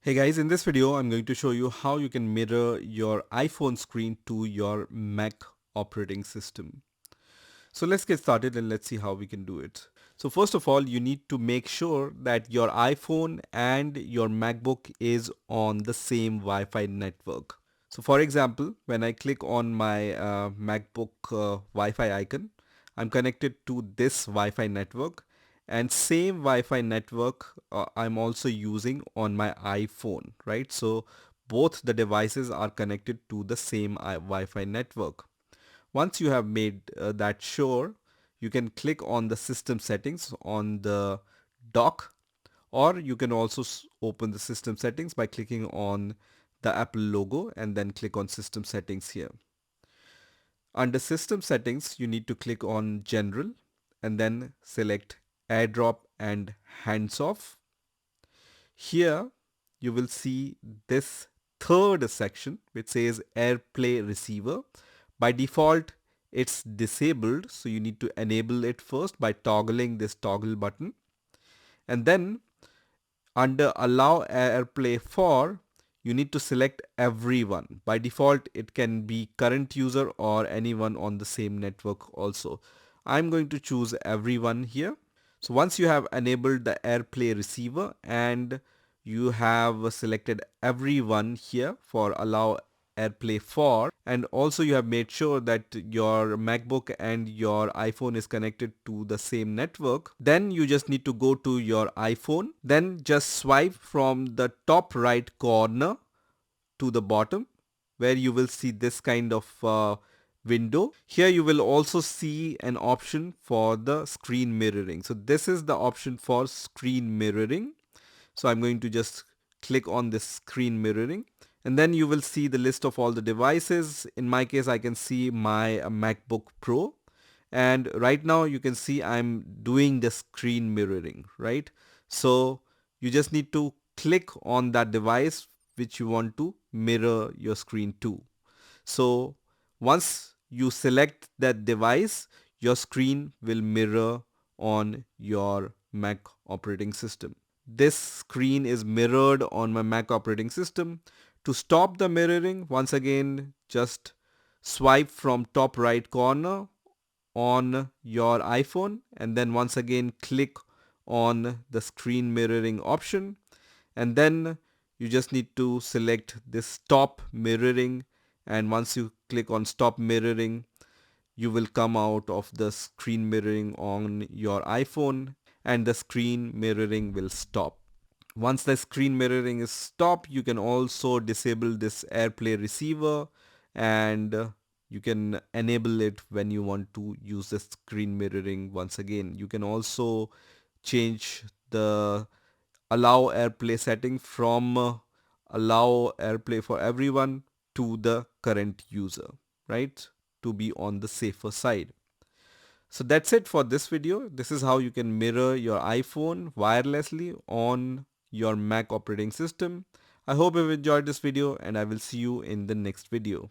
Hey guys, in this video I'm going to show you how you can mirror your iPhone screen to your Mac operating system. So let's get started and let's see how we can do it. So first of all, you need to make sure that your iPhone and your MacBook is on the same Wi-Fi network. So for example, when I click on my MacBook Wi-Fi icon, I'm connected to this Wi-Fi network, and same Wi-Fi network I'm also using on my iPhone, right? So both the devices are connected to the same Wi-Fi network. Once you have made that sure, you can click on the system settings on the dock, or you can also open the system settings by clicking on the Apple logo and then click on system settings here. Under system settings, you need to click on general and then select airdrop and hands off. Here you will see this third section which says AirPlay receiver. By default it's disabled, so you need to enable it first by toggling this toggle button, and then under allow AirPlay for, you need to select everyone. By default it can be current user or anyone on the same network also. I'm going to choose everyone here. So once you have enabled the AirPlay receiver and you have selected everyone here for allow AirPlay for, and also you have made sure that your MacBook and your iPhone is connected to the same network, then you just need to go to your iPhone, then just swipe from the top right corner to the bottom where you will see this kind of window. Here you will also see an option for the screen mirroring. So this is the option for screen mirroring. So I'm going to just click on this screen mirroring, and then you will see the list of all the devices. In my case, I can see my MacBook Pro, and right now you can see I'm doing the screen mirroring, right? So you just need to click on that device which you want to mirror your screen to. So once you select that device, your screen will mirror on your Mac operating system. This screen is mirrored on my Mac operating system. To stop the mirroring, once again, just swipe from top right corner on your iPhone and then once again click on the screen mirroring option, and then you just need to select this stop mirroring, and once you click on stop mirroring, you will come out of the screen mirroring on your iPhone and the screen mirroring will stop. Once the screen mirroring is stopped, you can also disable this AirPlay receiver, and you can enable it when you want to use the screen mirroring once again. You can also change the allow AirPlay setting from allow AirPlay for everyone to the current user, right? To be on the safer side. So that's it for this video. This is how you can mirror your iPhone wirelessly on your Mac operating system. I hope you've enjoyed this video and I will see you in the next video.